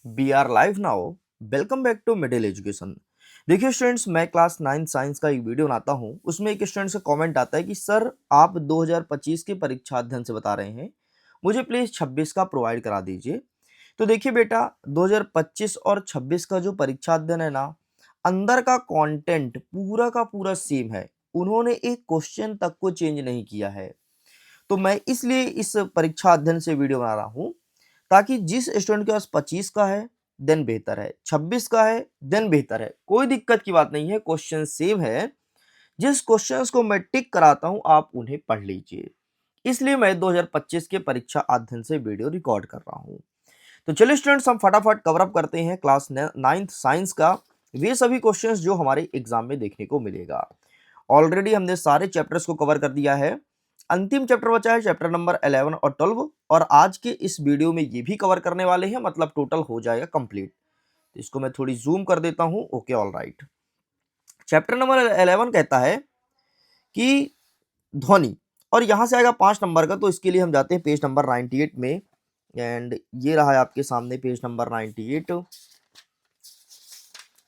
We are live now. Welcome back to middle education. देखिए students, मैं class 9 science का एक वीडियो बनाता हूं। उसमें एक स्टूडेंट से कमेंट आता है कि सर आप 2025 के परीक्षा अध्ययन से बता रहे हैं, मुझे प्लीज 26 का प्रोवाइड करा दीजिए। तो देखिए बेटा, 2025 और 26 का जो परीक्षा अध्ययन है ना, अंदर का कंटेंट पूरा का पूरा सेम है। उन्होंने एक क्वेश्चन तक को चेंज नहीं किया है। तो मैं इसलिए इस परीक्षा अध्ययन से वीडियो बना रहा हूं, ताकि जिस स्टूडेंट के पास 25 का है देन बेहतर है, 26 का है देन बेहतर है, कोई दिक्कत की बात नहीं है, क्वेश्चन सेम है। जिस क्वेश्चंस को मैं टिक कराता हूं आप उन्हें पढ़ लीजिए। इसलिए मैं 2025 के परीक्षा अध्ययन से वीडियो रिकॉर्ड कर रहा हूं। तो चलिए स्टूडेंट्स, हम फटाफट कवर अप करते हैं क्लास 9th साइंस का वे सभी क्वेश्चंस जो हमारे एग्जाम में देखने को मिलेगा। ऑलरेडी हमने सारे चैप्टर्स को कवर कर दिया है। अंतिम चैप्टर बचा है चैप्टर नंबर 11 और 12, और आज के इस वीडियो में ये भी कवर करने वाले हैं, मतलब टोटल हो जाएगा कंप्लीट। तो इसको मैं थोड़ी जूम कर देता हूं। Okay, all right. Chapter number 11 कहता है कि ध्वनि, और यहां से आएगा 5 नंबर का। तो इसके लिए हम जाते हैं पेज नंबर 98 में, एंड ये रहा है आपके सामने पेज नंबर 98।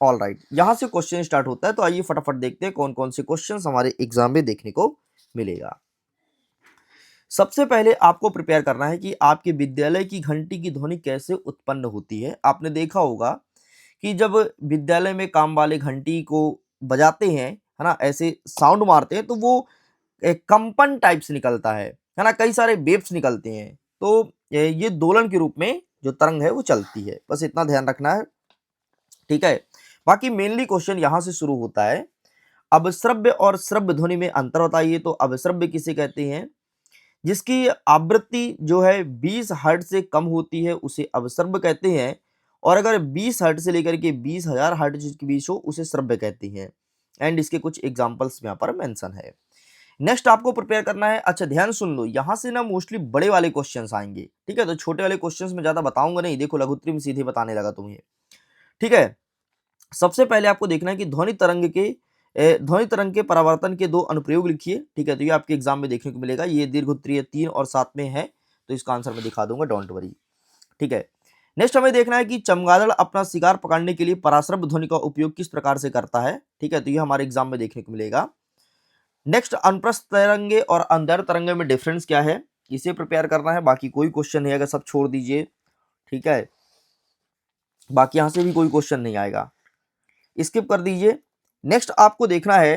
ऑल राइट, यहां से क्वेश्चन स्टार्ट होता है। तो आइए फटाफट देखते हैं कौन कौन से क्वेश्चन हमारे एग्जाम में देखने को मिलेगा। सबसे पहले आपको प्रिपेयर करना है कि आपके विद्यालय की घंटी की ध्वनि कैसे उत्पन्न होती है। आपने देखा होगा कि जब विद्यालय में काम वाले घंटी को बजाते हैं, है ना, ऐसे साउंड मारते हैं, तो वो एक कंपन टाइप से निकलता है ना, कई सारे वेव्स निकलते हैं। तो ये दोलन के रूप में जो तरंग है वो चलती है। बस इतना ध्यान रखना है, ठीक है। बाकी मेनली क्वेश्चन यहां से शुरू होता है, अवश्रव्य और श्रव्य ध्वनि में अंतर बताइए। तो अवश्रव्य किसे कहते हैं? जिसकी आवृत्ति जो है 20 हर्ट्ज से कम होती है उसे अवश्रव्य कहते हैं, और अगर 20 हर्ट्ज से लेकर के 20,000 हर्ट्ज के बीच हो उसे श्रव्य कहते हैं। एंड इसके कुछ एग्जांपल्स यहाँ पर मेंशन है। नेक्स्ट आपको प्रिपेयर करना है। अच्छा ध्यान सुन लो, यहाँ से ना मोस्टली बड़े वाले क्वेश्चंस आएंगे, ठीक है। तो छोटे वाले क्वेश्चंस में ज्यादा बताऊंगा नहीं। देखो लघुत्तरी में सीधे बताने लगा तुम्हें, ठीक है। सबसे पहले आपको देखना है कि ध्वनि तरंग के परावर्तन के दो अनुप्रयोग लिखिए, ठीक है। तो ये आपके एग्जाम में देखने को मिलेगा। ये दीर्घोत्तरीय 3 और 7 में है, तो इसका आंसर मैं दिखा दूंगा, डोंट वरी, ठीक है। नेक्स्ट हमें देखना है कि चमगादड़ अपना शिकार पकड़ने के लिए पराश्रव्य ध्वनि का उपयोग किस प्रकार से करता है, ठीक है। तो ये हमारे एग्जाम में देखने को मिलेगा। नेक्स्ट, अनुप्रस्थ तरंगे और अंदर तरंगे में डिफरेंस क्या है, इसे प्रिपेयर करना है। बाकी कोई क्वेश्चन नहीं आएगा, सब छोड़ दीजिए, ठीक है। बाकी यहां से भी कोई क्वेश्चन नहीं आएगा, स्किप कर दीजिए। नेक्स्ट आपको देखना है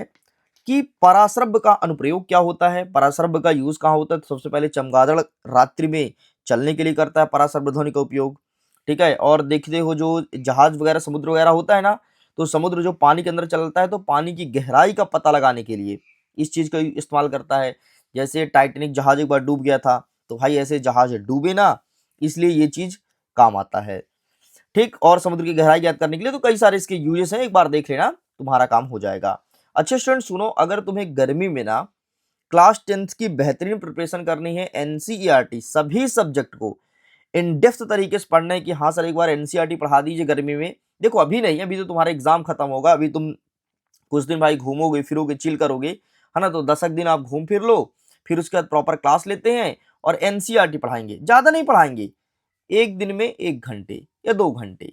कि पराश्रव्य का अनुप्रयोग क्या होता है, पराश्रव्य का यूज कहां होता है। तो सबसे पहले चमगादड़ रात्रि में चलने के लिए करता है पराश्रव्य ध्वनि का उपयोग, ठीक है। और देखते हो जो जहाज वगैरह समुद्र वगैरह होता है ना, तो समुद्र जो पानी के अंदर चलता है, तो पानी की गहराई का पता लगाने के लिए इस चीज का इस्तेमाल करता है। जैसे टाइटैनिक जहाज एक बार डूब गया था, तो भाई ऐसे जहाज डूबे ना, इसलिए ये चीज काम आता है, ठीक। और समुद्र की गहराई ज्ञात करने के लिए तो कई सारे इसके यूजेस हैं, एक बार देख लेना, तुम्हारा काम हो जाएगा। अच्छे स्टूडेंट सुनो, अगर तुम्हें गर्मी में ना क्लास 10th की बेहतरीन प्रिपरेशन करनी है, एनसीईआरटी सभी सब्जेक्ट को इन डेप्थ तरीके से पढ़ना है कि हाँ सर एक बार एनसीईआरटी पढ़ा दीजिए गर्मी में। देखो अभी नहीं, अभी तो तुम्हारा एग्जाम खत्म होगा, अभी तुम कुछ दिन भाई घूमोगे फिरोगे चिल करोगे, है ना। तो 10 दिन आप घूम फिर लो, फिर उसके बाद प्रॉपर क्लास लेते हैं और एनसीईआरटी पढ़ाएंगे। ज्यादा नहीं पढ़ाएंगे, एक दिन में 1 घंटे या 2 घंटे,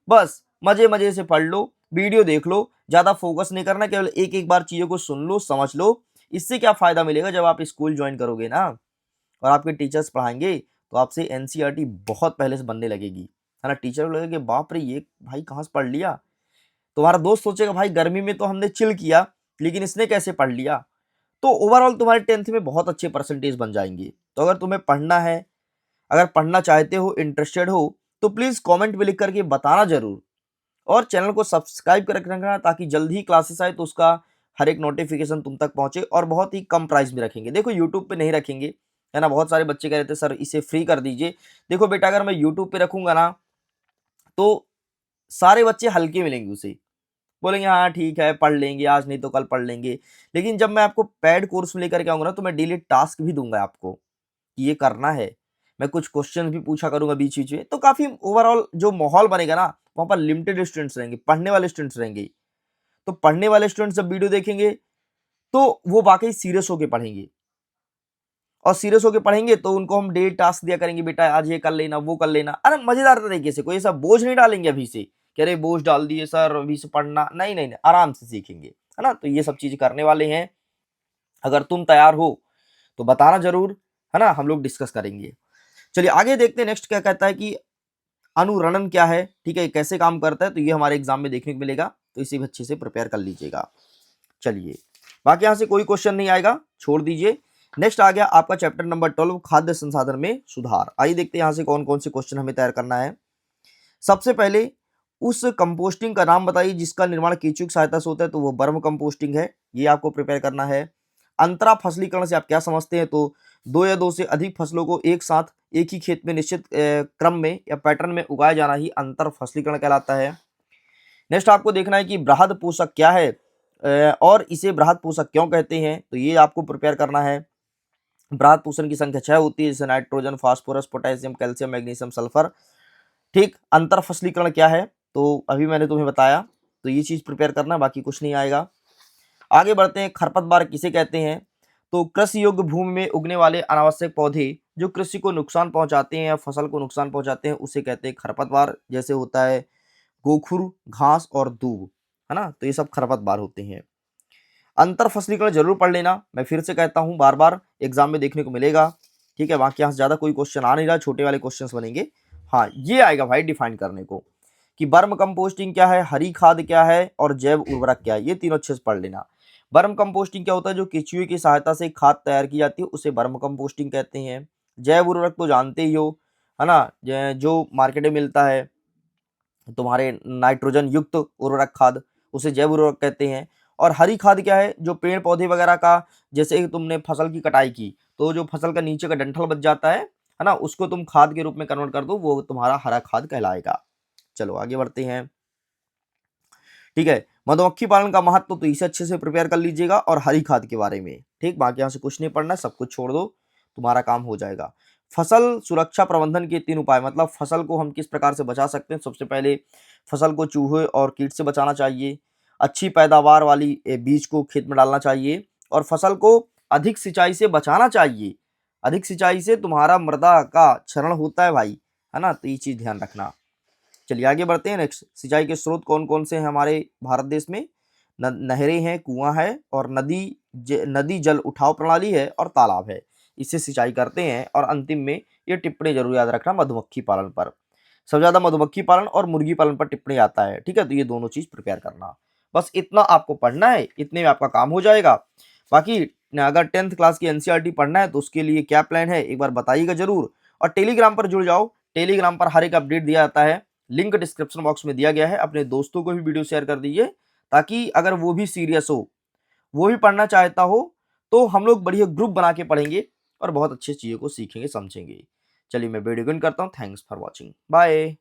बस मजे मजे से पढ़ लो, वीडियो देख लो, ज्यादा फोकस नहीं करना, केवल एक एक बार चीजों को सुन लो, समझ लो। इससे क्या फायदा मिलेगा, जब आप स्कूल ज्वाइन करोगे ना और आपके टीचर्स पढ़ाएंगे, तो आपसे एनसीईआरटी बहुत पहले से बनने लगेगी, है ना। टीचर को लगेगा कि बाप रे ये भाई कहाँ से पढ़ लिया। तुम्हारा दोस्त सोचेगा भाई गर्मी में तो हमने चिल किया, लेकिन इसने कैसे पढ़ लिया। तो ओवरऑल तुम्हारे 10th में बहुत अच्छे परसेंटेज बन जाएंगे। तो अगर तुम्हें पढ़ना है, अगर पढ़ना चाहते हो, इंटरेस्टेड हो, तो प्लीज कमेंट में लिख करके बताना जरूर, और चैनल को सब्सक्राइब कर रखना, ताकि जल्द ही क्लासेस आए तो उसका हर एक नोटिफिकेशन तुम तक पहुंचे। और बहुत ही कम प्राइस में रखेंगे, देखो यूट्यूब पे नहीं रखेंगे, है ना। बहुत सारे बच्चे कह रहे थे सर इसे फ्री कर दीजिए। देखो बेटा, अगर मैं यूट्यूब पे रखूंगा ना, तो सारे बच्चे हल्के मिलेंगे उसे, बोलेंगे हाँ ठीक है पढ़ लेंगे, आज नहीं तो कल पढ़ लेंगे। लेकिन जब मैं आपको पेड कोर्स में लेकर के आऊंगा ना, तो मैं डेली टास्क भी दूंगा आपको कि ये करना है। मैं कुछ क्वेश्चन भी पूछा करूंगा बीच बीच में, तो काफी ओवरऑल जो माहौल बनेगा ना, वहां पर लिमिटेड स्टूडेंट्स रहेंगे, पढ़ने वाले स्टूडेंट्स रहेंगे। तो पढ़ने वाले स्टूडेंट्स जब वीडियो देखेंगे, तो वो वाकई सीरियस होकर पढ़ेंगे। और सीरियस होकर पढ़ेंगे तो उनको हम डेली टास्क दिया करेंगे, बेटा आज ये कर लेना वो कर लेना, अरे मजेदार तरीके से, कोई ऐसा बोझ नहीं डालेंगे अभी से कि अरे बोझ डाल दिए सर अभी से पढ़ना, नहीं नहीं नहीं, आराम से सीखेंगे, है ना। तो ये सब चीज करने वाले हैं। अगर तुम तैयार हो तो बताना जरूर, है ना, हम लोग डिस्कस करेंगे। चलिए आगे देखते हैं नेक्स्ट क्या कहता है कि अनुरणन क्या है, ठीक है, कैसे काम करता है, तो ये हमारे एग्जाम में देखने को मिलेगा, तो इसे भी अच्छे से प्रिपेयर कर लीजिएगा। चलिए बाकी यहां से कोई क्वेश्चन नहीं आएगा, छोड़ दीजिए। नेक्स्ट आ गया आपका चैप्टर नंबर 12 खाद्य संसाधन में सुधार। आइए देखते हैं यहां से कौन कौन से क्वेश्चन हमें तैयार करना है। सबसे पहले उस कंपोस्टिंग का नाम बताइए जिसका निर्माण केंचुए की सहायता से होता है, तो वो वर्म कंपोस्टिंग है, ये आपको प्रिपेयर करना है। अंतरा फसलीकरण से आप क्या समझते हैं, तो दो या दो से अधिक फसलों को एक साथ एक ही खेत में निश्चित क्रम में या पैटर्न में उगाया जाना ही अंतर फसलीकरण कहलाता है। नेक्स्ट आपको देखना है कि बृहद पोषक क्या है और इसे बृहद पोषक क्यों कहते हैं, तो ये आपको प्रिपेयर करना है। बृहद पोषण की संख्या 6 होती है, जैसे nitrogen, phosphorus, potassium, calcium, magnesium, sulphur. ठीक, अंतर फसलीकरण क्या है, तो अभी मैंने तुम्हें बताया, तो ये चीज प्रिपेयर करना, बाकी कुछ नहीं आएगा। आगे बढ़ते हैं, खरपतवार किसे कहते हैं, तो कृषि योग्य भूमि में उगने वाले अनावश्यक पौधे जो कृषि को नुकसान पहुंचाते हैं या फसल को नुकसान पहुंचाते हैं उसे कहते हैं खरपतवार। जैसे होता है गोखुर, घास और दूब, है ना, तो ये सब खरपतवार होते हैं। अंतर फसलीकरण जरूर पढ़ लेना, मैं फिर से कहता हूं, बार बार एग्जाम में देखने को मिलेगा, ठीक है। बाकी यहाँ से ज्यादा कोई क्वेश्चन आ नहीं रहा, छोटे वाले क्वेश्चन बनेंगे। हाँ ये आएगा भाई डिफाइन करने को कि वर्म कंपोस्टिंग क्या है, हरी खाद क्या है और जैव उर्वरक क्या है, ये तीनों अच्छे से पढ़ लेना। वर्म कंपोस्टिंग क्या होता है, जो केंचुए की सहायता से खाद तैयार की जाती है उसे वर्म कंपोस्टिंग कहते हैं। जैव उर्वरक तो जानते ही हो, है ना, जो मार्केट में मिलता है तुम्हारे नाइट्रोजन युक्त उर्वरक खाद, उसे जैव उर्वरक कहते हैं। और हरी खाद क्या है, जो पेड़ पौधे वगैरह का, जैसे कि तुमने फसल की कटाई की तो जो फसल का नीचे का डंठल बच जाता है ना, उसको तुम खाद के रूप में कन्वर्ट कर दो, वो तुम्हारा हरा खाद कहलाएगा। चलो आगे बढ़ते हैं, ठीक है। मधुमक्खी पालन का महत्व तो इसे अच्छे से प्रिपेयर कर लीजिएगा और हरी खाद के बारे में, ठीक। बाकी यहाँ से कुछ नहीं पढ़ना, सब कुछ छोड़ दो, तुम्हारा काम हो जाएगा। फसल सुरक्षा प्रबंधन के 3 उपाय, मतलब फसल को हम किस प्रकार से बचा सकते हैं। सबसे पहले फसल को चूहे और कीट से बचाना चाहिए, अच्छी पैदावार वाली बीज को खेत में डालना चाहिए और फसल को अधिक सिंचाई से बचाना चाहिए। अधिक सिंचाई से तुम्हारा मृदा का क्षरण होता है भाई, है ना, तो ये चीज ध्यान रखना। चलिए आगे बढ़ते हैं। नेक्स्ट, सिंचाई के स्रोत कौन कौन से हैं हमारे भारत देश में, नहरें हैं, कुआं है और नदी जल उठाव प्रणाली है और तालाब है, इससे सिंचाई करते हैं। और अंतिम में ये टिप्पणी जरूर याद रखना मधुमक्खी पालन पर, सबसे ज्यादा मधुमक्खी पालन और मुर्गी पालन पर टिप्पणी आता है, ठीक है। तो ये दोनों चीज प्रिपेयर करना, बस इतना आपको पढ़ना है, इतने में आपका काम हो जाएगा। बाकी अगर 10th क्लास की एनसीईआरटी पढ़ना है तो उसके लिए क्या प्लान है एक बार बताइएगा जरूर। और टेलीग्राम पर जुड़ जाओ, टेलीग्राम पर हर एक अपडेट दिया जाता है, लिंक डिस्क्रिप्शन बॉक्स में दिया गया है। अपने दोस्तों को भी वीडियो शेयर कर दीजिए ताकि अगर वो भी सीरियस हो, वो भी पढ़ना चाहता हो, तो हम लोग बढ़िया ग्रुप बना के पढ़ेंगे और बहुत अच्छी चीजों को सीखेंगे समझेंगे। चलिए मैं वीडियो एंड करता हूँ, थैंक्स फॉर वॉचिंग, बाय।